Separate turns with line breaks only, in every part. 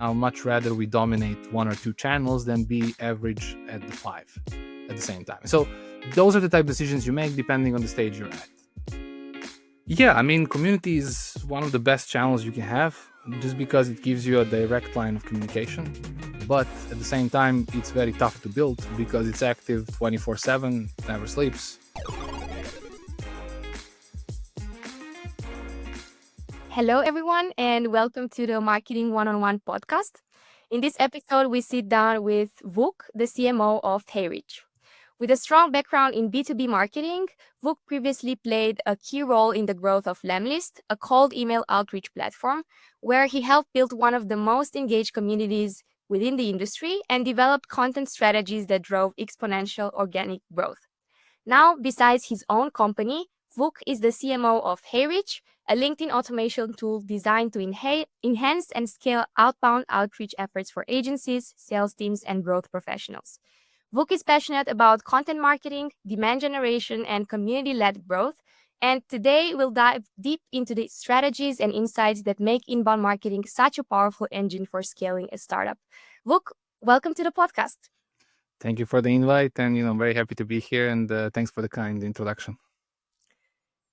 I'd much rather we dominate one or two channels than be average at the 5 at the same time. So those are the type of decisions you make depending on the stage you're at. Yeah, I mean, community is one of the best channels you can have just because it gives you a direct line of communication. But at the same time, it's very tough to build because it's active 24/7, never sleeps.
Hello, everyone, and welcome to the Marketing One-on-One podcast. In this episode, we sit down with Vuk, the CMO of HeyReach. With a strong background in B2B marketing, Vuk previously played a key role in the growth of Lemlist, a cold email outreach platform, where he helped build one of the most engaged communities within the industry and developed content strategies that drove exponential organic growth. Now, besides his own company, Vuk is the CMO of HeyReach, a LinkedIn automation tool designed to enhance and scale outbound outreach efforts for agencies, sales teams, and growth professionals. Vuk is passionate about content marketing, demand generation, and community-led growth. And today we'll dive deep into the strategies and insights that make inbound marketing such a powerful engine for scaling a startup. Vuk, welcome to the podcast.
Thank you for the invite, and I'm very happy to be here. And thanks for the kind introduction.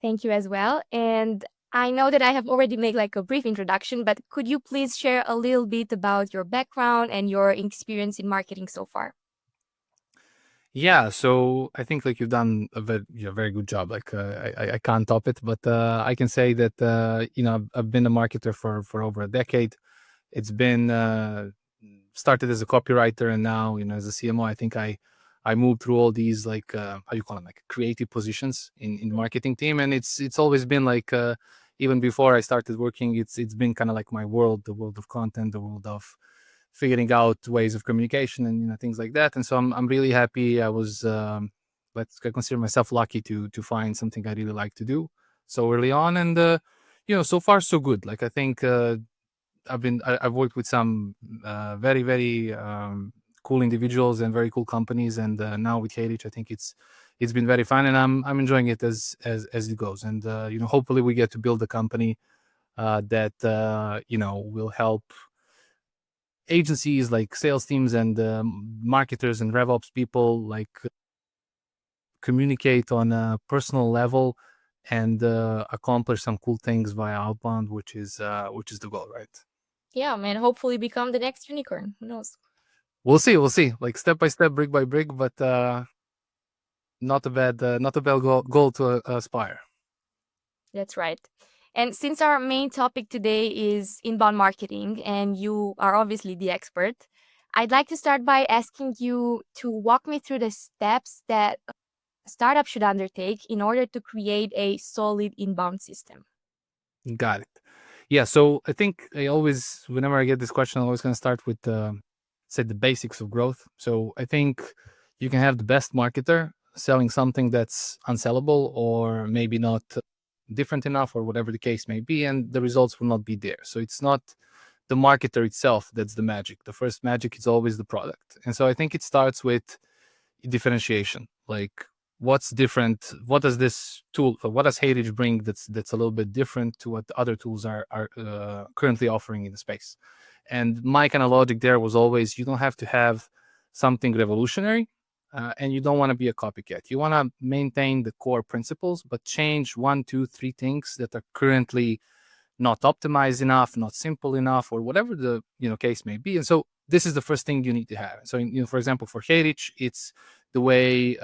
Thank you as well. And I know that I have already made like a brief introduction, but could you please share a little bit about your background and your experience in marketing so far?
Yeah, so I think like you've done a very good job. Like I can't top it, but I can say that I've been a marketer for over a decade. It's been started as a copywriter, and now as a CMO. I think I moved through all these like how you call them, like creative positions in the marketing team, and it's always been like even before I started working, it's been kind of like my world, the world of content, the world of figuring out ways of communication and things like that. And so I'm really happy. I was I consider myself lucky to find something I really like to do so early on, and so far so good. Like I think I've worked with some very very cool individuals and very cool companies, and now with HeyReach, I think it's been very fun, and I'm enjoying it as it goes. And hopefully we get to build a company that will help agencies like sales teams and marketers and RevOps people like communicate on a personal level and accomplish some cool things via outbound, which is the goal, right?
Yeah, man, hopefully become the next unicorn. Who knows?
We'll see, like step by step, brick by brick, but not a bad goal to aspire.
That's right. And since our main topic today is inbound marketing, and you are obviously the expert, I'd like to start by asking you to walk me through the steps that a startup should undertake in order to create a solid inbound system.
Got it. Yeah, so I think whenever I get this question, I'm always going to start with say the basics of growth. So I think you can have the best marketer selling something that's unsellable or maybe not different enough or whatever the case may be, and the results will not be there. So it's not the marketer itself that's the magic. The first magic is always the product. And so I think it starts with differentiation. Like what's different? What does this tool, what does HeyReach bring that's a little bit different to what other tools are currently offering in the space? And my kind of logic there was always, you don't have to have something revolutionary, and you don't want to be a copycat. You want to maintain the core principles, but change 1, 2, 3 things that are currently not optimized enough, not simple enough, or whatever the case may be. And so this is the first thing you need to have. So for example, for HeyReach, it's the way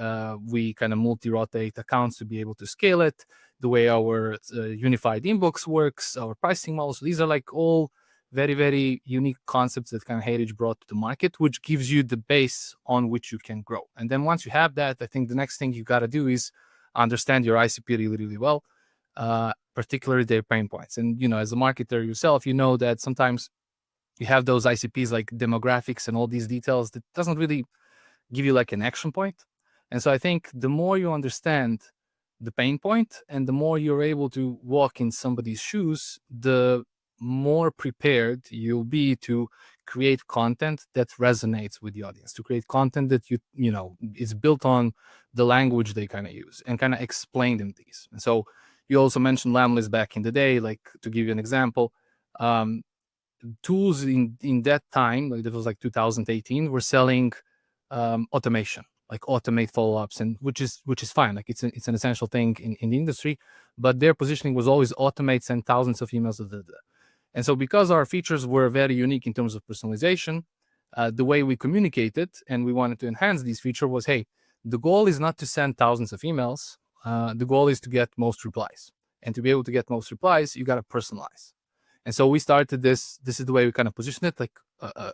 we kind of multi-rotate accounts to be able to scale it, the way our unified inbox works, our pricing models. These are like all very, very unique concepts that kind of HeyReach brought to the market, which gives you the base on which you can grow. And then once you have that, I think the next thing you got to do is understand your ICP really, really well, particularly their pain points. And, as a marketer yourself, you know that sometimes you have those ICPs like demographics and all these details that doesn't really give you like an action point. And so I think the more you understand the pain point and the more you're able to walk in somebody's shoes, the more prepared you'll be to create content that resonates with the audience, to create content that is built on the language they kind of use and kind of explain them these. And so you also mentioned Lamlist back in the day, like to give you an example. tools in that time, like that was like 2018, were selling automation, like automate follow-ups, and which is fine. Like it's an essential thing in the industry, but their positioning was always automate, send thousands of emails. And so because our features were very unique in terms of personalization, the way we communicated and we wanted to enhance these features was, hey, the goal is not to send thousands of emails. The goal is to get most replies. And to be able to get most replies, you got to personalize. And so we started this. This is the way we kind of position it, like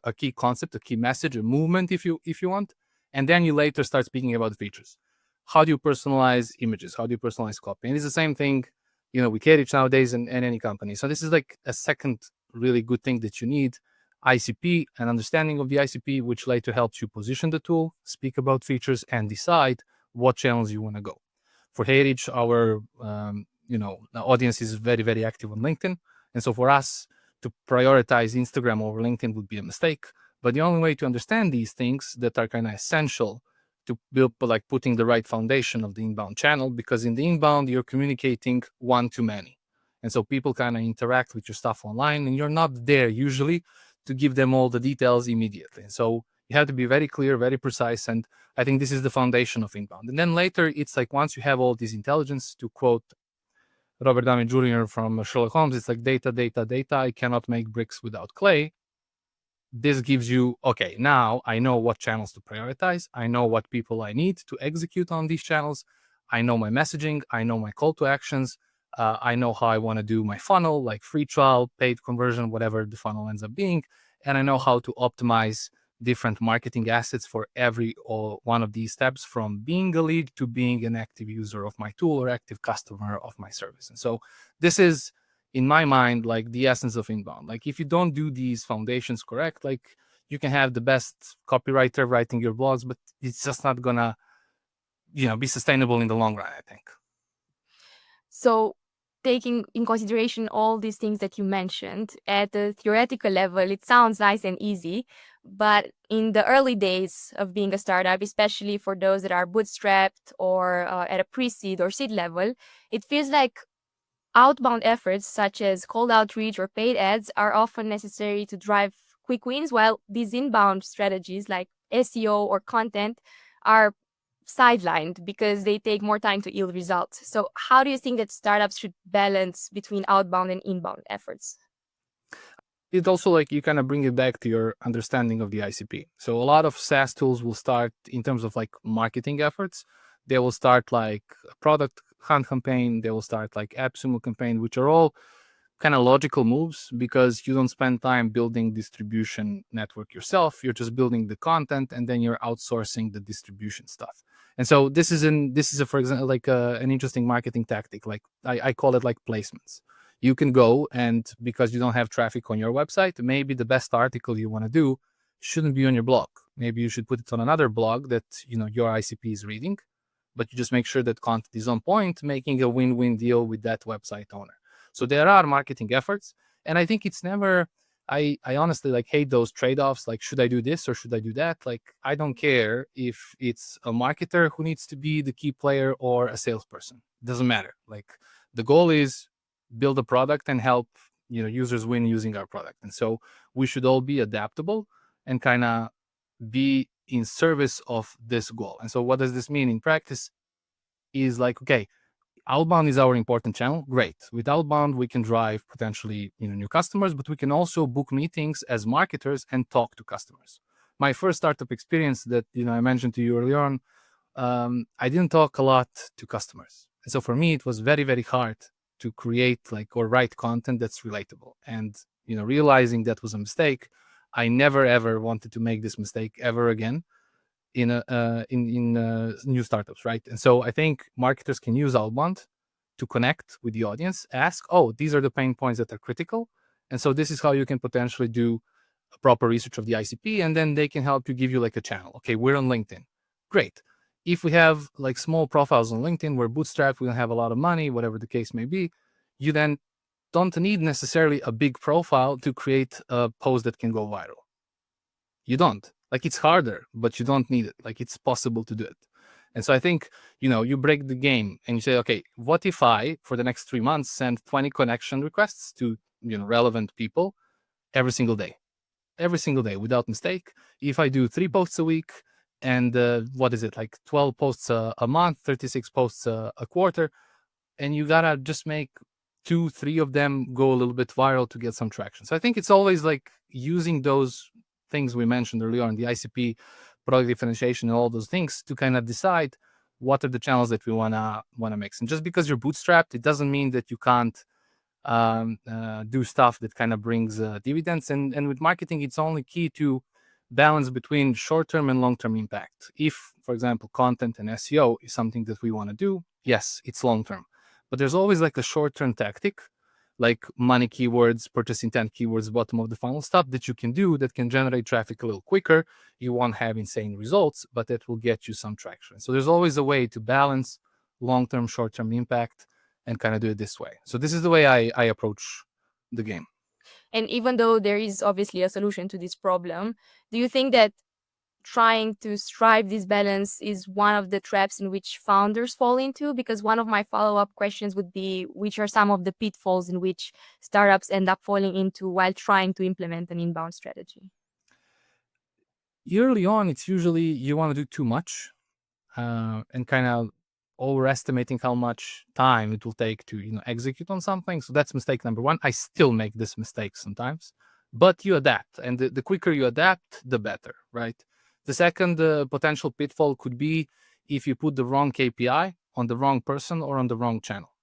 a key concept, a key message, a movement, if you want. And then you later start speaking about the features. How do you personalize images? How do you personalize copy? And it's the same thing, with HeyReach nowadays and any company. So this is like a second really good thing that you need: ICP, an understanding of the ICP, which later helps you position the tool, speak about features, and decide what channels you want to go. For HeyReach, our the audience is very, very active on LinkedIn. And so for us to prioritize Instagram over LinkedIn would be a mistake. But the only way to understand these things that are kind of essential to build, like putting the right foundation of the inbound channel, because in the inbound, you're communicating one to many. And so people kind of interact with your stuff online, and you're not there usually to give them all the details immediately. And so you have to be very clear, very precise. And I think this is the foundation of inbound. And then later, it's like once you have all this intelligence, to quote Robert Downey Jr. from Sherlock Holmes, it's like data, data, data. I cannot make bricks without clay. This gives you, okay, now I know what channels to prioritize. I know what people I need to execute on these channels. I know my messaging. I know my call to actions. I know how I want to do my funnel, like free trial, paid conversion, whatever the funnel ends up being. And I know how to optimize different marketing assets for every or one of these steps, from being a lead to being an active user of my tool or active customer of my service. And so this is, in my mind, like the essence of inbound. Like if you don't do these foundations correct, like you can have the best copywriter writing your blogs, but it's just not gonna, be sustainable in the long run, I think.
So, taking in consideration all these things that you mentioned, at the theoretical level, it sounds nice and easy. But in the early days of being a startup, especially for those that are bootstrapped or at a pre-seed or seed level, it feels like outbound efforts such as cold outreach or paid ads are often necessary to drive quick wins, while these inbound strategies like SEO or content are sidelined because they take more time to yield results. So, how do you think that startups should balance between outbound and inbound efforts?
It also, like, you kind of bring it back to your understanding of the ICP. So a lot of SaaS tools will start in terms of like marketing efforts. They will start like a product hunt campaign. They will start like AppSumo campaign, which are all kind of logical moves because you don't spend time building distribution network yourself. You're just building the content, and then you're outsourcing the distribution stuff. And so this is for example, like an interesting marketing tactic. Like I call it like placements. You can go, and because you don't have traffic on your website, maybe the best article you want to do shouldn't be on your blog. Maybe you should put it on another blog that your ICP is reading, but you just make sure that content is on point, making a win-win deal with that website owner. So there are marketing efforts, and I think it's never. I honestly like hate those trade-offs. Like, should I do this or should I do that? Like, I don't care if it's a marketer who needs to be the key player or a salesperson. It doesn't matter. Like, the goal is build a product and help users win using our product. And so we should all be adaptable and kind of be in service of this goal. And so what does this mean in practice? Is like, okay, outbound is our important channel. Great. With outbound, we can drive potentially new customers, but we can also book meetings as marketers and talk to customers. My first startup experience that I mentioned to you earlier on, I didn't talk a lot to customers. And so for me, it was very, very hard to create or write content that's relatable. And realizing that was a mistake, I never ever wanted to make this mistake ever again in new startups, right? And so I think marketers can use outbound to connect with the audience, ask, oh, these are the pain points that are critical, and so this is how you can potentially do a proper research of the ICP, and then they can help you, give you like a channel. Okay, we're on LinkedIn. Great. If we have like small profiles on LinkedIn, we're bootstrapped, we don't have a lot of money, whatever the case may be, you then don't need necessarily a big profile to create a post that can go viral. You don't. Like, it's harder, but you don't need it. Like, it's possible to do it. And so I think, you break the game and you say, okay, what if I, for the next 3 months, send 20 connection requests to, relevant people, every single day, without mistake. If I do 3 posts a week, and what is it, like 12 posts a month, 36 posts a quarter, and you gotta just make 2-3 of them go a little bit viral to get some traction. So I think it's always like using those things we mentioned earlier on, the ICP, product differentiation, and all those things to kind of decide what are the channels that we wanna mix. And just because you're bootstrapped, it doesn't mean that you can't do stuff that kind of brings dividends. And with marketing, it's only key to balance between short-term and long-term impact. If, for example, content and SEO is something that we want to do, yes, it's long-term. But there's always like a short-term tactic, like money keywords, purchase intent keywords, bottom of the funnel stuff that you can do that can generate traffic a little quicker. You won't have insane results, but it will get you some traction. So there's always a way to balance long-term, short-term impact and kind of do it this way. So this is the way I approach the game.
And even though there is obviously a solution to this problem, do you think that trying to strive this balance is one of the traps in which founders fall into? Because one of my follow-up questions would be, which are some of the pitfalls in which startups end up falling into while trying to implement an inbound strategy?
Early on, it's usually you want to do too much and kind of overestimating how much time it will take to execute on something. So that's mistake number one. I still make this mistake sometimes, but you adapt, and the quicker you adapt, the better, right? The second potential pitfall could be if you put the wrong KPI on the wrong person or on the wrong channel.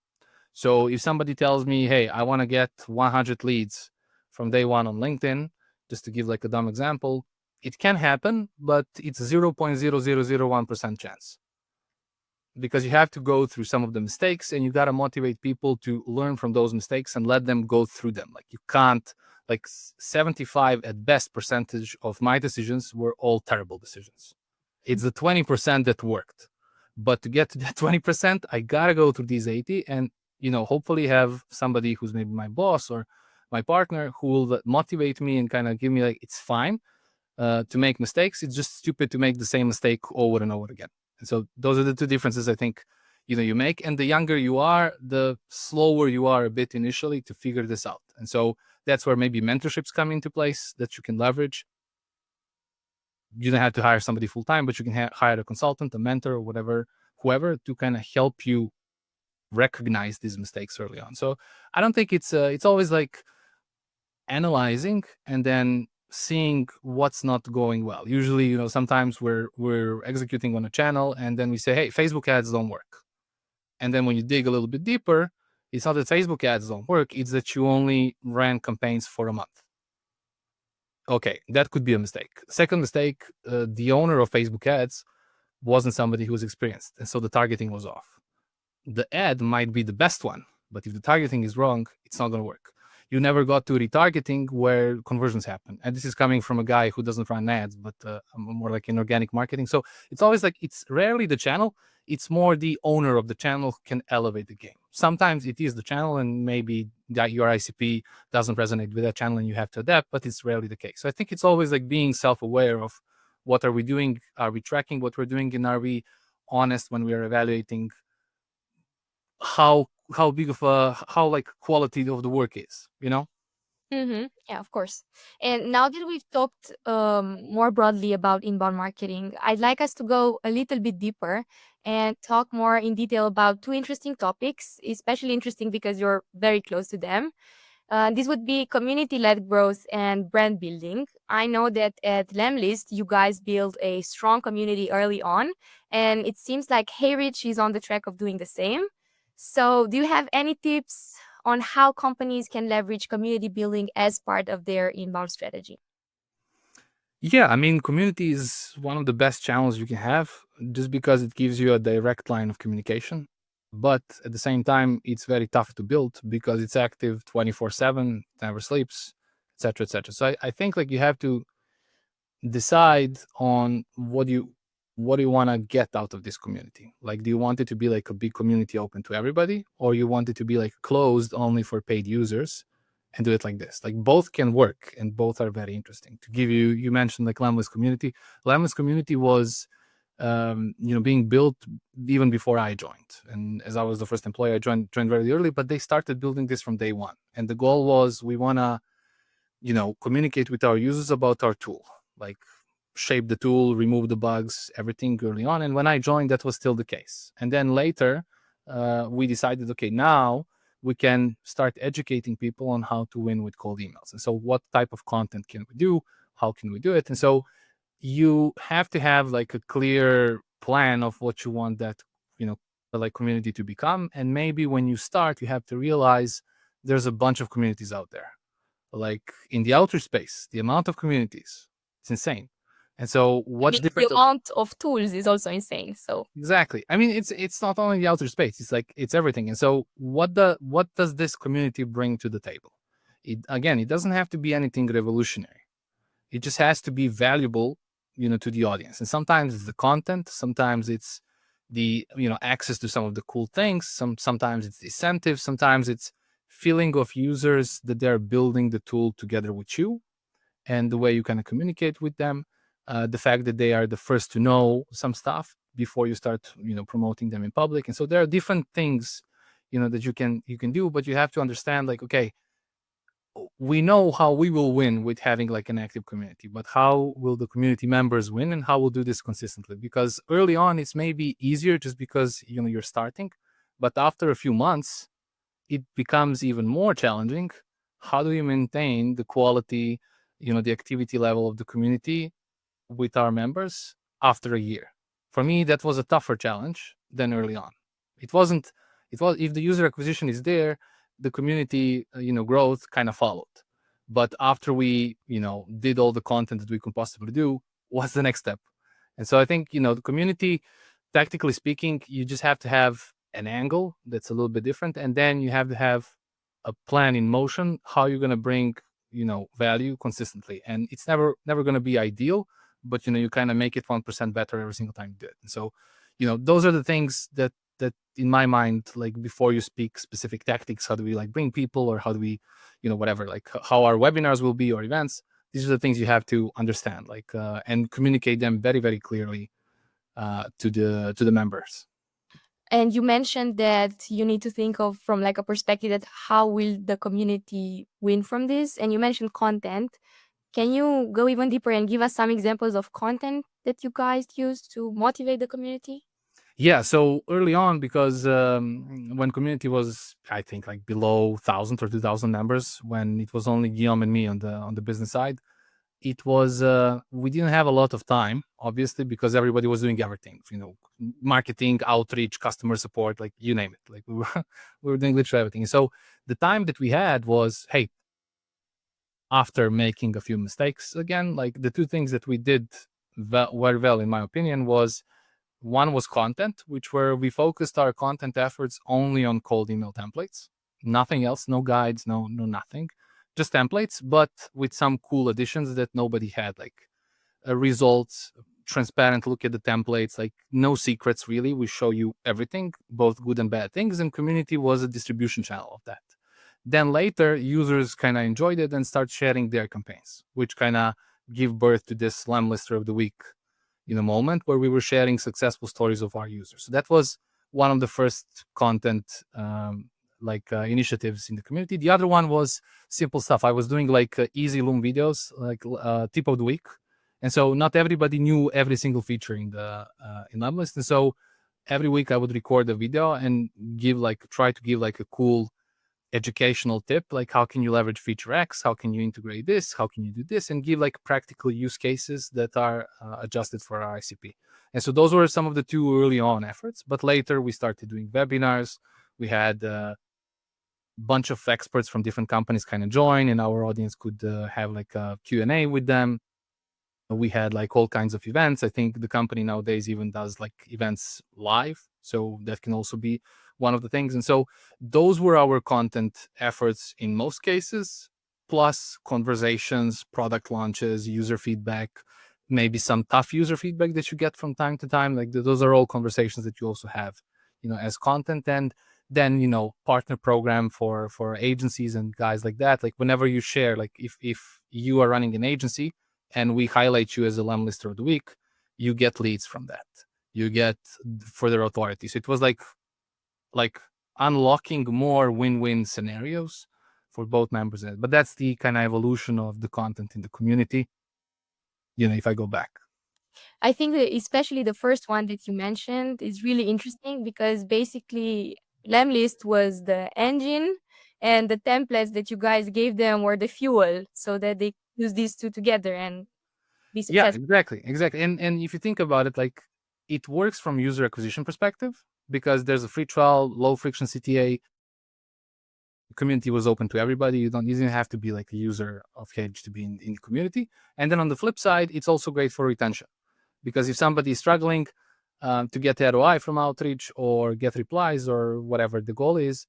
So if somebody tells me, hey, I want to get 100 leads from day one on LinkedIn, just to give like a dumb example, it can happen, but it's 0.0001% chance, because you have to go through some of the mistakes, and you got to motivate people to learn from those mistakes and let them go through them. Like you can't, like 75 at best percentage of my decisions were all terrible decisions. It's the 20% that worked. But to get to that 20%, I got to go through these 80 and, hopefully have somebody who's maybe my boss or my partner who will motivate me and kind of give me like, it's fine to make mistakes. It's just stupid to make the same mistake over and over again. And so those are the two differences I think, you make. And the younger you are, the slower you are a bit initially to figure this out. And so that's where maybe mentorships come into place that you can leverage. You don't have to hire somebody full time, but you can hire a consultant, a mentor, or whoever to kind of help you recognize these mistakes early on. So I don't think it's always like analyzing and then seeing what's not going well. Usually, sometimes we're executing on a channel and then we say, hey, Facebook ads don't work. And then when you dig a little bit deeper, it's not that Facebook ads don't work, it's that you only ran campaigns for a month. Okay, that could be a mistake. Second mistake, the owner of Facebook ads wasn't somebody who was experienced, and so the targeting was off. The ad might be the best one, but if the targeting is wrong, it's not going to work. You never got to retargeting where conversions happen. And this is coming from a guy who doesn't run ads, but more like in organic marketing. So it's always like, it's rarely the channel. It's more the owner of the channel who can elevate the game. Sometimes it is the channel, and maybe that your ICP doesn't resonate with that channel and you have to adapt, but it's rarely the case. So I think it's always like being self-aware of what are we doing? Are we tracking what we're doing? And are we honest when we are evaluating how big of how like quality of the work is,
Yeah, of course. And now that we've talked more broadly about inbound marketing, I'd like us to go a little bit deeper and talk more in detail about two interesting topics, especially interesting because you're very close to them. This would be community-led growth and brand building. I know that at Lemlist, you guys build a strong community early on, and it seems like HeyReach is on the track of doing the same. So do you have any tips on how companies can leverage community building as part of their inbound strategy?
Yeah, I mean, community is one of the best channels you can have, just because it gives you a direct line of communication. But at the same time, it's very tough to build because it's active 24/7, never sleeps, etc., etc. So I think like you have to decide on what you want to get out of this community. Like, do you want it to be like a big community open to everybody, or you want it to be like closed only for paid users and do it like this? Like, both can work and both are very interesting. To give you mentioned like Lamless community was being built even before I joined. And as I was the first employee, I joined very early, but they started building this from day one. And the goal was, we want to communicate with our users about our tool, like shape the tool, remove the bugs, everything early on. And when I joined, that was still the case. And then later, we decided, okay, now we can start educating people on how to win with cold emails. And so, what type of content can we do? How can we do it? And so, you have to have like a clear plan of what you want that like community to become. And maybe when you start, you have to realize there's a bunch of communities out there. Like in the outer space, the amount of communities, it's insane. And so
I
what's
mean, the
different?
amount of tools is also insane. So
Exactly. I mean, it's not only the outer space, it's like it's everything. And so what does this community bring to the table? It doesn't have to be anything revolutionary. It just has to be valuable, to the audience. And sometimes it's the content, sometimes it's the access to some of the cool things, sometimes it's the incentives, sometimes it's feeling of users that they're building the tool together with you, and the way you kind of communicate with them, the fact that they are the first to know some stuff before you start promoting them in public. And so there are different things that you can do, but you have to understand, like, okay, we know how we will win with having like an active community, but how will the community members win, and how we'll do this consistently? Because early on it's maybe easier just because you're starting, but after a few months it becomes even more challenging. How do you maintain the quality, the activity level of the community with our members after a year? For me, that was a tougher challenge than early on. It wasn't. It was, if the user acquisition is there, the community, growth kind of followed. But after we, did all the content that we could possibly do, what's the next step? And so I think, the community, tactically speaking, you just have to have an angle that's a little bit different, and then you have to have a plan in motion how you're going to bring value consistently. And it's never going to be ideal, but you kind of make it 1% better every single time you do it. And so those are the things that in my mind, like, before you speak specific tactics, how do we like bring people, or how do we whatever, like how our webinars will be or events, these are the things you have to understand, like, and communicate them very, very clearly to the members.
and you mentioned that you need to think of from like a perspective that how will the community win from this, and you mentioned content. Can you go even deeper and give us some examples of content that you guys use to motivate the community?
Yeah, so early on, because when community was, I think, like below 1,000 or 2,000 members, when it was only Guillaume and me on the business side, it was we didn't have a lot of time, obviously, because everybody was doing everything, marketing, outreach, customer support, like you name it. Like we were we were doing literally everything. So the time that we had was, hey, after making a few mistakes again, like the two things that we did very well, in my opinion, was one was content, which where we focused our content efforts only on cold email templates, nothing else, no guides, no nothing, just templates, but with some cool additions that nobody had, like results, transparent look at the templates, like no secrets really. We show you everything, both good and bad things, and community was a distribution channel of that. Then later, users kind of enjoyed it and start sharing their campaigns, which kind of give birth to this Slam Lister of the Week moment, where we were sharing successful stories of our users. So that was one of the first content initiatives in the community. The other one was simple stuff. I was doing like easy Loom videos, like tip of the week, and so not everybody knew every single feature in the in Lamlist. And so every week I would record a video and try to give like a cool educational tip, like how can you leverage feature X, how can you integrate this, how can you do this, and give like practical use cases that are adjusted for our ICP. And so those were some of the two early on efforts. But later we started doing webinars. We had a bunch of experts from different companies kind of join, and our audience could have like a Q&A with them. We had like all kinds of events. I think the company nowadays even does like events live, so that can also be one of the things. And so those were our content efforts in most cases, plus conversations, product launches, user feedback, maybe some tough user feedback that you get from time to time. Like those are all conversations that you also have as content. And then partner program for agencies and guys like that. Like whenever you share, like if you are running an agency and we highlight you as a Lamb Lister of the Week, you get leads from that. You get further authority. So it was like unlocking more win-win scenarios for both members. But that's the kind of evolution of the content in the community. If I go back.
I think that especially the first one that you mentioned is really interesting because basically Lemlist was the engine and the templates that you guys gave them were the fuel so that they use these two together and be
Yeah,
successful.
exactly. And if you think about it, like it works from user acquisition perspective because there's a free trial, low friction CTA. Community was open to everybody. You didn't have to be like a user of HeyReach to be in the community. And then on the flip side, it's also great for retention because if somebody is struggling to get ROI from outreach or get replies or whatever the goal is,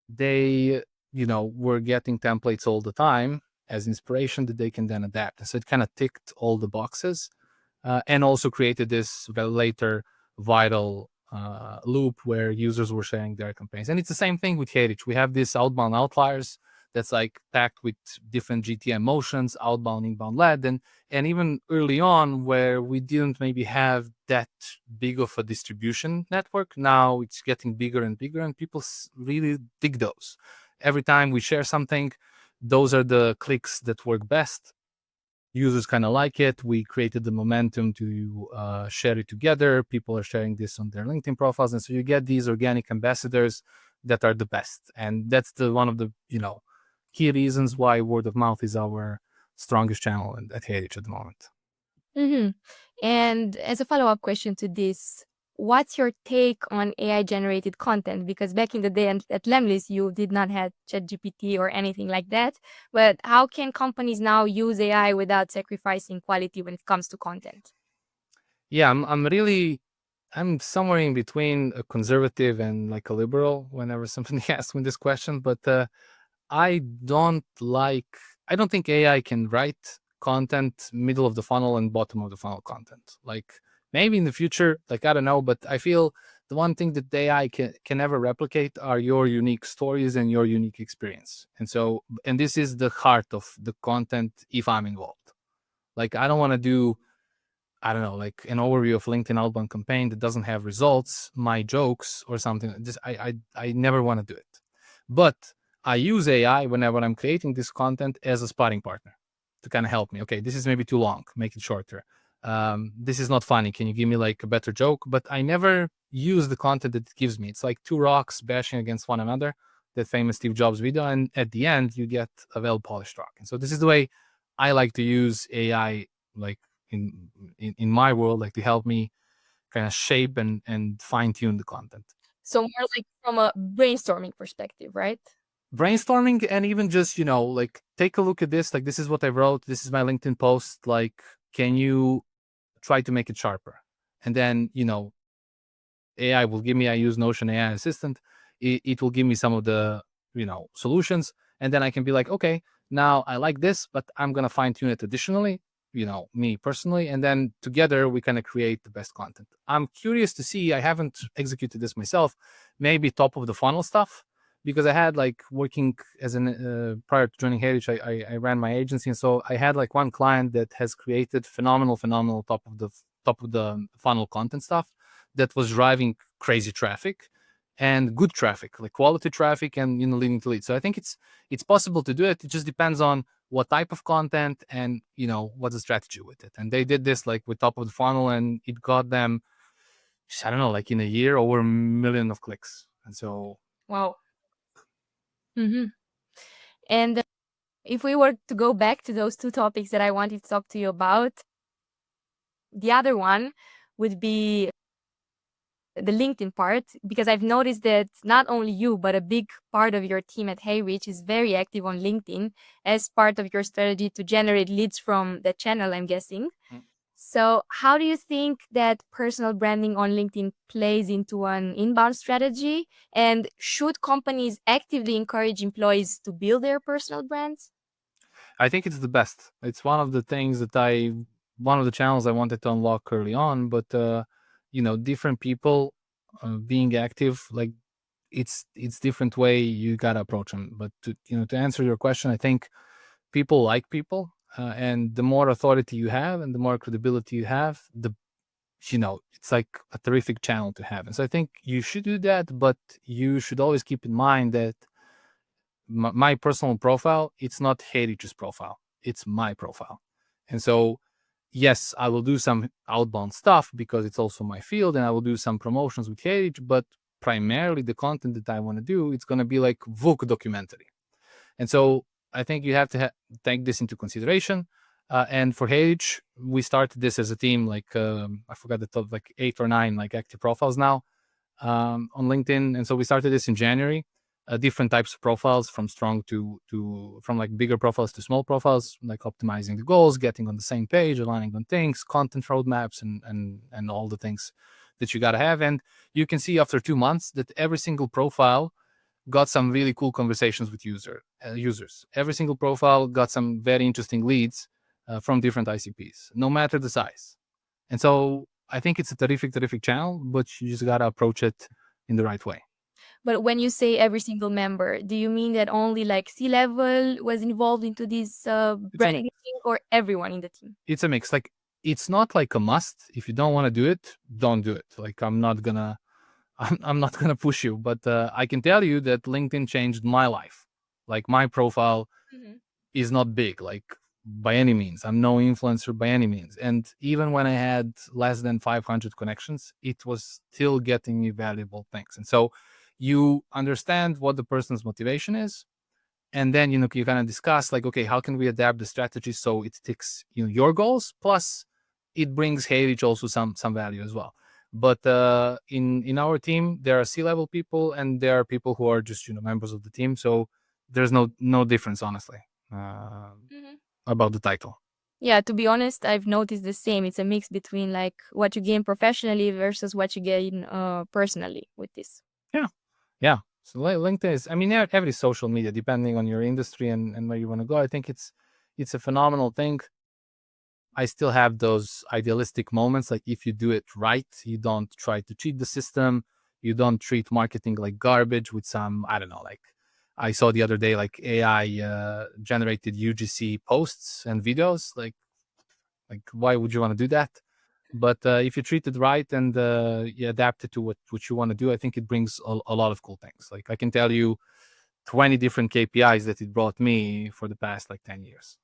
they were getting templates all the time as inspiration that they can then adapt. And so it kind of ticked all the boxes and also created this later viral loop where users were sharing their campaigns. And it's the same thing with HeyReach. We have these outbound outliers that's like packed with different GTM motions, outbound, inbound led. And even early on where we didn't maybe have that big of a distribution network, now it's getting bigger and bigger and people really dig those. Every time we share something, those are the clicks that work best. Users kind of like it. We created the momentum to share it together. People are sharing this on their LinkedIn profiles. And so you get these organic ambassadors that are the best. And that's one of the, key reasons why word of mouth is our strongest channel at HeyReach at the moment.
Mm-hmm. And as a follow-up question to this, what's your take on AI generated content? Because back in the day at Lemlist, you did not have ChatGPT or anything like that. But how can companies now use AI without sacrificing quality when it comes to content?
Yeah, I'm somewhere in between a conservative and like a liberal whenever somebody asks me this question. But I don't think AI can write content middle of the funnel and bottom of the funnel content. Like maybe in the future, like I don't know, but I feel the one thing that AI can never replicate are your unique stories and your unique experience. And this is the heart of the content if I'm involved. Like I don't want to do, I don't know, like an overview of LinkedIn outbound campaign that doesn't have results, my jokes or something. Just I never want to do it. But I use AI whenever I'm creating this content as a sparring partner to kind of help me. Okay, this is maybe too long, make it shorter. This is not funny. Can you give me like a better joke? But I never use the content that it gives me. It's like two rocks bashing against one another, that famous Steve Jobs video. And at the end, you get a well polished rock. And so this is the way I like to use AI, like in my world, like to help me kind of shape and fine tune the content.
So more like from a brainstorming perspective, right?
Brainstorming and even just like take a look at this, like this is what I wrote, this is my LinkedIn post, like can you try to make it sharper? And then AI will give me, I use Notion AI assistant, it will give me some of the solutions, and then I can be like, okay, now I like this, but I'm gonna fine tune it additionally, me personally, and then together we kind of create the best content. I'm curious to see, I haven't executed this myself, maybe top of the funnel stuff, because I had like working as an prior to joining HeyReach, I ran my agency, and so I had like one client that has created phenomenal top of the funnel content stuff that was driving crazy traffic and good traffic, like quality traffic, and leading to leads. So I think it's possible to do it. It just depends on what type of content and what's the strategy with it. And they did this like with top of the funnel, and it got them, I don't know, like in a year over 1 million of clicks. And so
Wow. Mm-hmm. And if we were to go back to those two topics that I wanted to talk to you about, the other one would be the LinkedIn part, because I've noticed that not only you, but a big part of your team at HeyReach is very active on LinkedIn as part of your strategy to generate leads from the channel, I'm guessing. So, how do you think that personal branding on LinkedIn plays into an inbound strategy? And should companies actively encourage employees to build their personal brands?
I think it's the best. It's one of the things that one of the channels I wanted to unlock early on, but different people being active, like it's different way you gotta approach them. But to answer your question, I think people like people, and the more authority you have and the more credibility you have, the it's like a terrific channel to have. And so I think you should do that, but you should always keep in mind that my personal profile, it's not HeyReach's profile, it's my profile. And so yes, I will do some outbound stuff because it's also my field, and I will do some promotions with HeyReach, but primarily the content that I want to do, it's going to be like Vuk documentary. And so I think you have to take this into consideration. And for HeyReach, we started this as a team, like I forgot the top, like 8 or 9 like active profiles now on LinkedIn. And so we started this in January. Different types of profiles, from strong to from like bigger profiles to small profiles, like optimizing the goals, getting on the same page, aligning on things, content roadmaps, and all the things that you got to have. And you can see after 2 months that every single profile got some really cool conversations with users. Every single profile got some very interesting leads from different ICPs, no matter the size. And so I think it's a terrific channel, but you just gotta approach it in the right way.
But when you say every single member, do you mean that only like C-level was involved into this
It's a
branding thing, or everyone in the team?
it's a mix. Like, it's not like a must. If you don't want to do it, don't do it. Like, I'm not gonna push you, but I can tell you that LinkedIn changed my life. Like, my profile
Mhm.
is not big, like, by any means. I'm no influencer by any means. And even when I had less than 500 connections, it was still getting me valuable things. And so you understand what the person's motivation is, and then you kind of discuss, like, okay, how can we adapt the strategy so it ticks your goals, plus it brings HeyReach also some value as well. But in our team, there are C-level people, and there are people who are just members of the team. So there's no difference, honestly, uh,
Mhm.
about the title.
Yeah, to be honest, I've noticed the same. It's a mix between like what you gain professionally versus what you gain personally with this.
Yeah, yeah. So LinkedIn is, I mean, every social media, depending on your industry and where you want to go, I think it's a phenomenal thing. I still have those idealistic moments. Like, if you do it right, you don't try to cheat the system. You don't treat marketing like garbage with some, I don't know, like I saw the other day, like AI generated UGC posts and videos. Like why would you want to do that? But if you treat it right and you adapt it to what you want to do, I think it brings a lot of cool things. Like, I can tell you 20 different KPIs that it brought me for the past like 10 years.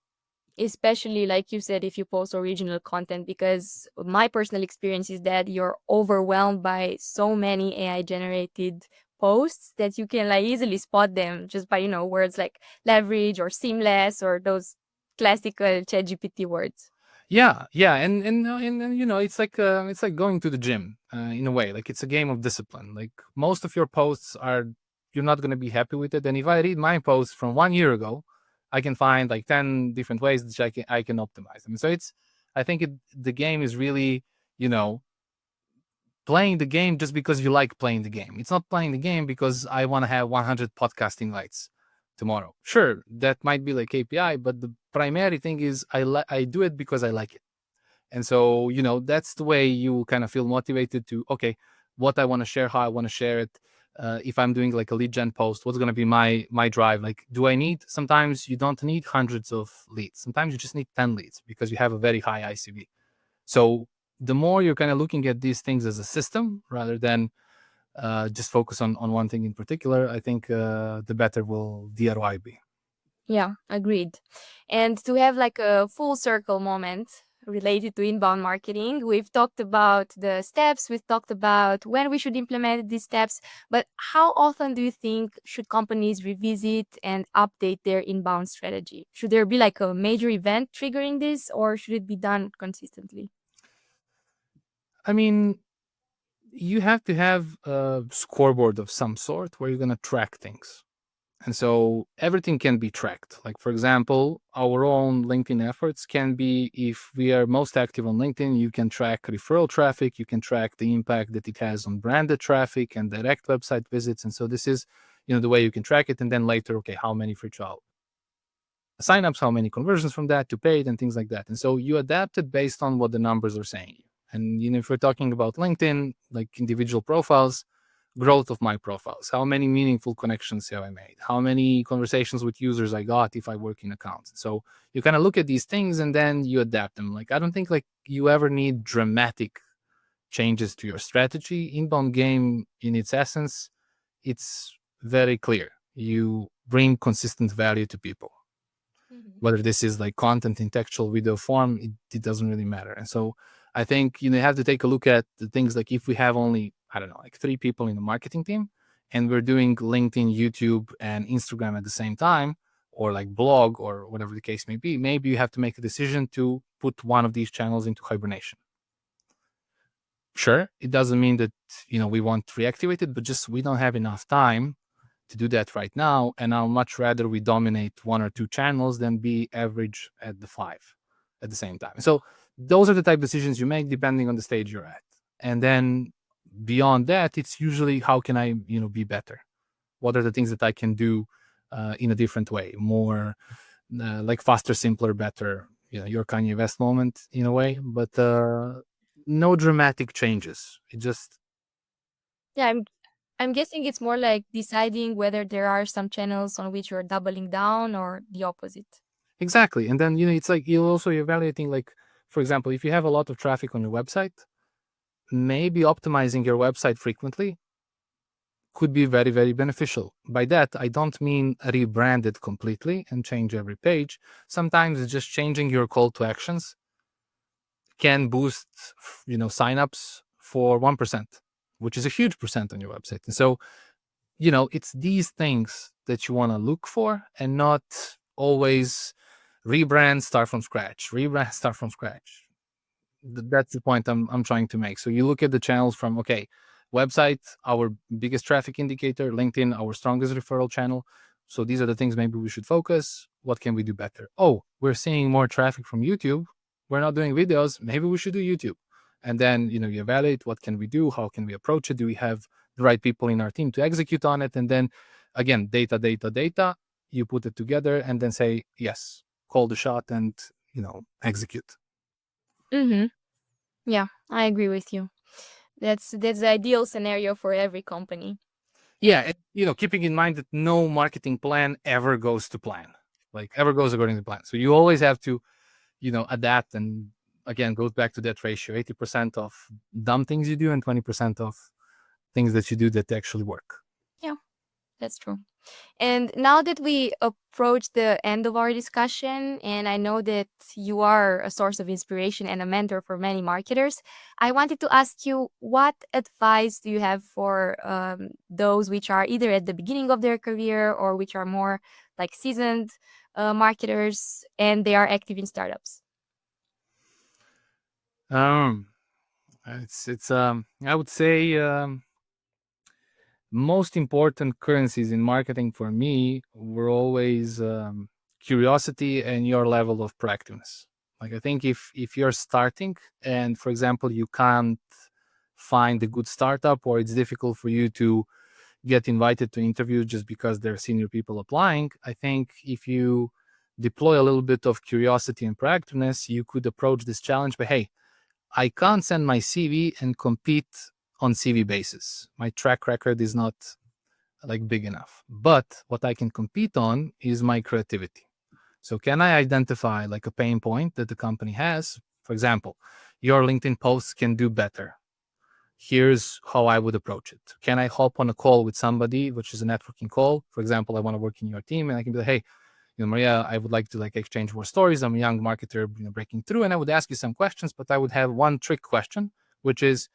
Especially like you said, if you post original content, because my personal experience is that you're overwhelmed by so many AI generated posts that you can like easily spot them just by words like leverage or seamless or those classical ChatGPT words.
Yeah, and it's like going to the gym in a way. Like, it's a game of discipline. Like, most of your posts are, you're not going to be happy with it. And if I read my posts from 1 year ago, I can find like 10 different ways that I can optimize them. So I think the game is really, you know playing the game just because you like playing the game. It's not playing the game because I want to have 100 podcasting lights tomorrow. Sure, that might be like KPI, but the primary thing is I do it because I like it. And so, that's the way you kind of feel motivated to, okay, what I want to share, how I want to share it. If I'm doing like a lead gen post, what's going to be my drive? Like, do I need, sometimes you don't need hundreds of leads. Sometimes you just need 10 leads because you have a very high ICV. So the more you're kind of looking at these things as a system rather than just focus on one thing in particular, I think the better will the ROI be.
Yeah, agreed. And to have like a full circle moment related to inbound marketing, we've talked about the steps, we've talked about when we should implement these steps, but how often do you think should companies revisit and update their inbound strategy? Should there be like a major event triggering this, or should it be done consistently?
I mean, you have to have a scoreboard of some sort where you're going to track things. And so everything can be tracked. Like, for example, our own LinkedIn efforts can be, if we are most active on LinkedIn, you can track referral traffic, you can track the impact that it has on branded traffic and direct website visits. And so this is, the way you can track it. And then later, okay, how many free trial signups, how many conversions from that to paid, and things like that. And so you adapt it based on what the numbers are saying. And if we're talking about LinkedIn, like individual profiles, growth of my profiles, how many meaningful connections have I made, how many conversations with users I got if I work in accounts. So you kind of look at these things and then you adapt them. Like, I don't think like you ever need dramatic changes to your strategy. Inbound game, in its essence, it's very clear. you bring consistent value to people. Whether this is like content in textual video form, it doesn't really matter. And so I think you have to take a look at the things like if we have only, I don't know, like 3 people in the marketing team and we're doing LinkedIn, YouTube, and Instagram at the same time, or like blog or whatever the case may be, maybe you have to make a decision to put one of these channels into hibernation. Sure, it doesn't mean that we want to reactivate it, but just we don't have enough time to do that right now, and I'll much rather we dominate 1 or 2 channels than be average at the 5 at the same time. So those are the type of decisions you make depending on the stage you're at. And then beyond that, it's usually how can I be better? What are the things that I can do in a different way, more like faster, simpler, better, your Kanye West moment in a way, but no dramatic changes. It just
Yeah, I'm guessing it's more like deciding whether there are some channels on which you're doubling down or the opposite.
exactly. And then it's like you're also evaluating, like, for example, if you have a lot of traffic on your website, maybe optimizing your website frequently could be very, very beneficial. By that, I don't mean rebrand it completely and change every page. Sometimes just changing your call to actions can boost, signups for 1%, which is a huge percent on your website. And so, it's these things that you want to look for and not always rebrand, start from scratch, rebrand, start from scratch. That's the point I'm trying to make. So you look at the channels from, okay, website, our biggest traffic indicator, LinkedIn, our strongest referral channel. So these are the things maybe we should focus. What can we do better? Oh, we're seeing more traffic from YouTube. We're not doing videos. Maybe we should do YouTube. And then, you evaluate what can we do? How can we approach it? Do we have the right people in our team to execute on it? And then again, data, you put it together and then say, yes, call the shot and, execute.
Mm-hmm. Yeah, I agree with you. That's the ideal scenario for every company.
Yeah, and, keeping in mind that no marketing plan ever goes to plan, like ever goes according to plan. So you always have to, adapt. And again, goes back to that ratio: 80% of dumb things you do and 20% of things that you do that actually work.
Yeah, that's true. And now that we approach the end of our discussion, and I know that you are a source of inspiration and a mentor for many marketers, I wanted to ask you, what advice do you have for those which are either at the beginning of their career or which are more like seasoned marketers and they are active in startups?
It's I would say most important currencies in marketing for me were always curiosity and your level of proactiveness. Like, I think if you're starting and, for example, you can't find a good startup, or it's difficult for you to get invited to interview just because there are senior people applying, I think if you deploy a little bit of curiosity and proactiveness, you could approach this challenge by, hey, I can't send my CV and compete on CV basis. My track record is not like big enough. But what I can compete on is my creativity. So can I identify like a pain point that the company has? For example, your LinkedIn posts can do better. Here's how I would approach it. Can I hop on a call with somebody, which is a networking call? For example, I want to work in your team, and I can be like, hey, Maria, I would like to like exchange more stories. I'm a young marketer, breaking through, and I would ask you some questions, but I would have one trick question, which is,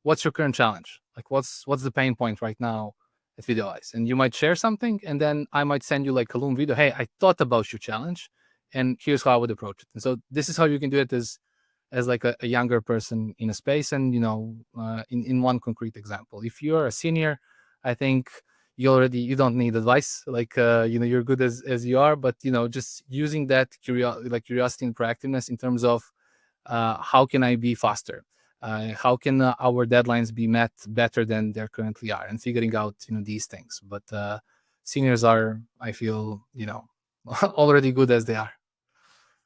what's your current challenge? Like, what's the pain point right now at VideoEyes? And you might share something, and then I might send you like a Loom video. Hey, I thought about your challenge, and here's how I would approach it. And so this is how you can do it as like a younger person in a space. And in one concrete example, if you're a senior, I think you don't need advice. Like you're good as you are, but just using that curiosity and proactiveness in terms of how can I be faster, how can our deadlines be met better than they currently are, and figuring out these things. But seniors are, I feel, already good as they are.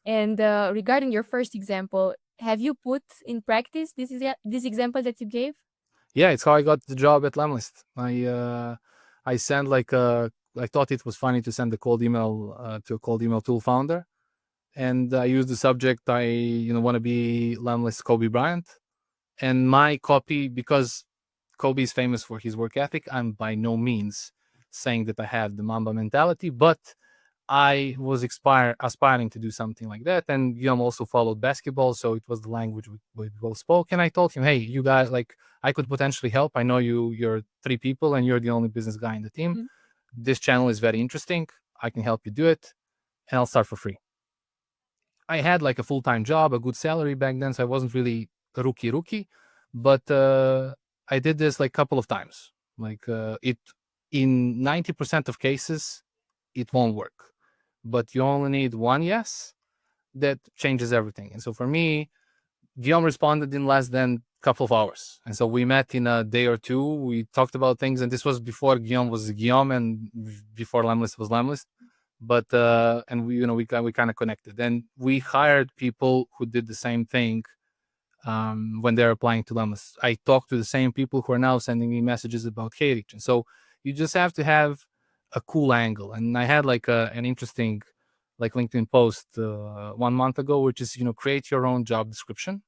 And regarding your first example, have you put in practice this example that you gave?
Yeah, it's how I got the job at Lemlist. I sent I thought it was funny to send a cold email to a cold email tool founder, and I used the subject, I want to be Lemlist Kobe Bryant. And my copy, because Kobe is famous for his work ethic, I'm by no means saying that I have the Mamba mentality, but I was aspiring to do something like that. And Guillaume also followed basketball, so it was the language we both spoke. And I told him, hey, you guys, like, I could potentially help. I know you're 3 people and you're the only business guy in the team.
Mhm.
This channel is very interesting. I can help you do it, and I'll start for free. I had like a full-time job, a good salary back then, so I wasn't really a rookie, but I did this like a couple of times. Like it in 90% of cases, it won't work, but you only need one yes that changes everything. And so for me, Guillaume responded in less than a couple of hours, and so we met in a day or two. We talked about things, and this was before Guillaume was Guillaume and before Lemlist was Lemlist. But and we kind of connected, and we hired people who did the same thing when they're applying to Lemlist. I talked to the same people who are now sending me messages about HeyReach, and so you just have to have a cool angle. And I had like an interesting like LinkedIn post 1 month ago, which is create your own job description.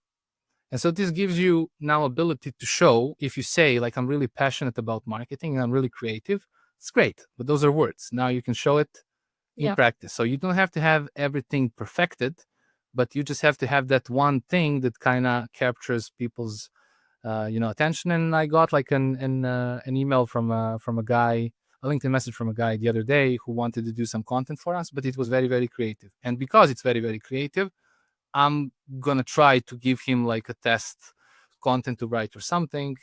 And so this gives you now ability to show, if you say like I'm really passionate about marketing and I'm really creative, it's great, but those are words. Now you can show it in
Yeah.
practice. So you don't have to have everything perfected, but you just have to have that one thing that kind of captures people's attention. And I got like an email from a guy, a LinkedIn message from a guy the other day who wanted to do some content for us, but it was very, very creative. And because it's very, very creative, I'm gonna try to give him like a test content to write or something,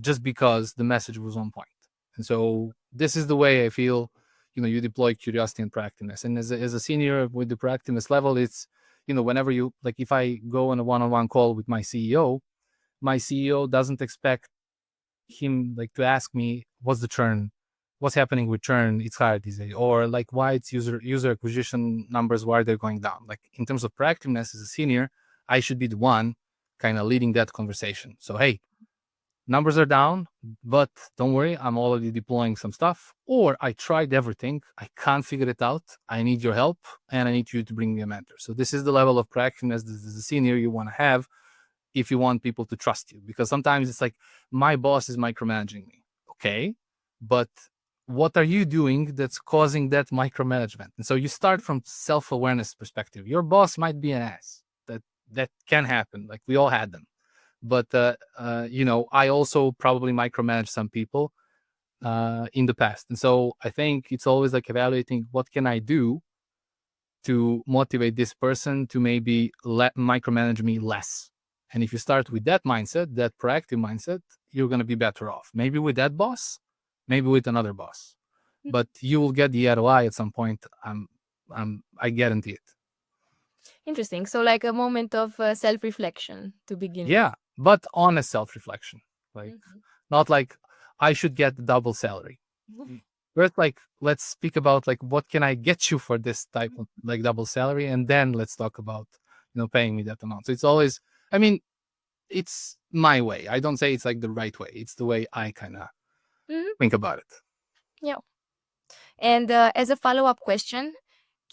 just because the message was on point. And so this is the way I feel, you deploy curiosity and proactiveness. And as a senior with the proactiveness level, it's, whenever you, like, if I go on a one-on-one call with my CEO doesn't expect him like to ask me what's the churn, what's happening with churn, it's hard these days, or like why it's user acquisition numbers, why they're going down. Like in terms of proactiveness as a senior, I should be the one kind of leading that conversation. So hey, numbers are down, but don't worry, I'm already deploying some stuff. Or I tried everything, I can't figure it out. I need your help, and I need you to bring me a mentor. So this is the level of proactiveness as a senior you want to have if you want people to trust you. Because sometimes it's like, my boss is micromanaging me. Okay, but what are you doing that's causing that micromanagement? And so you start from self-awareness perspective. Your boss might be an ass. That can happen. Like we all had them. But I also probably micromanage some people in the past. And so I think it's always like evaluating what can I do to motivate this person to maybe let micromanage me less. And if you start with that mindset, that proactive mindset, you're going to be better off. Maybe with that boss, maybe with another boss, but you will get the ROI at some point. I guarantee it.
Interesting. So like a moment of self-reflection to begin with.
Yeah, but honest self-reflection, like
Mhm.
not like I should get double salary. First, like let's speak about like what can I get you for this type of like double salary, and then let's talk about paying me that amount. So it's always, I mean, it's my way. I don't say it's like the right way. It's the way I kind of
Mhm.
think about it.
Yeah. And as a follow-up question,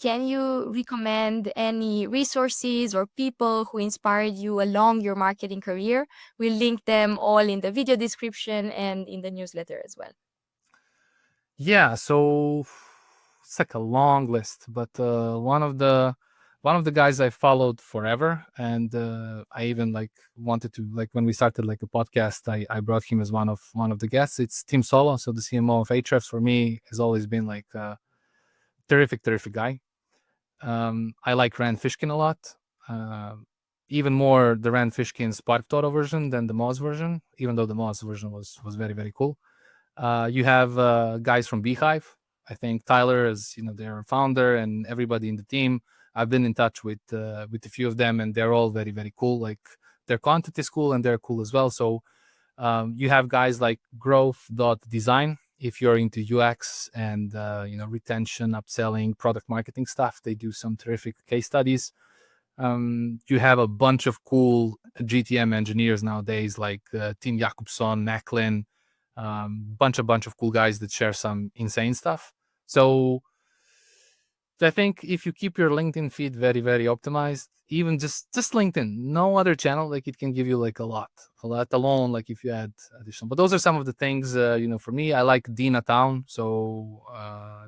can you recommend any resources or people who inspired you along your marketing career? We'll link them all in the video description and in the newsletter as well.
Yeah, so it's like a long list, but one of the guys I followed forever, and I even like wanted to, like, when we started like a podcast, I brought him as one of the guests. It's Tim Soulo, so the CMO of Ahrefs for me has always been like a terrific guy. I like Rand Fishkin a lot. Even more the Rand Fishkin Spark Toto version than the Moz version, even though the Moz version was very, very cool. You have guys from Beehive. I think Tyler is, their founder, and everybody in the team. I've been in touch with a few of them, and they're all very, very cool. Like their content is cool, and they're cool as well. So you have guys like Growth.Design. If you're into UX and retention, upselling, product marketing stuff, they do some terrific case studies. You have a bunch of cool GTM engineers nowadays, like Tim Jakobson, Macklin, bunch of cool guys that share some insane stuff. So I think if you keep your LinkedIn feed very, very optimized, even just LinkedIn, no other channel, like it can give you like a lot alone. Like if you add additional, but those are some of the things. For me, I like Dina Town, so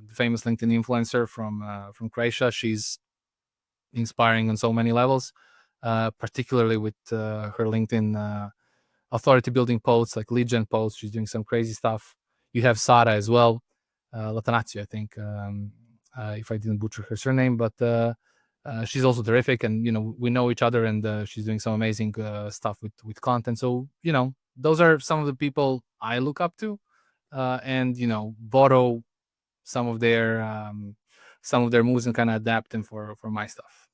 the famous LinkedIn influencer from Croatia. She's inspiring on so many levels, particularly with her LinkedIn authority building posts, like lead gen posts. She's doing some crazy stuff. You have Sara as well, Lattanzio, I think, if I didn't butcher her surname, but she's also terrific, and we know each other, and she's doing some amazing stuff with content. So those are some of the people I look up to, and borrow some of their moves and kind of adapt them for my stuff.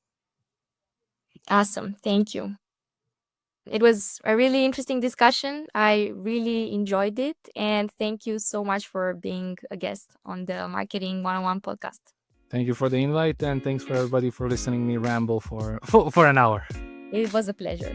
Awesome. Thank you. It was a really interesting discussion. I really enjoyed it. And thank you so much for being a guest on the Marketing 101 podcast.
Thank you for the invite, and thanks for everybody for listening me ramble for an hour.
It was a pleasure.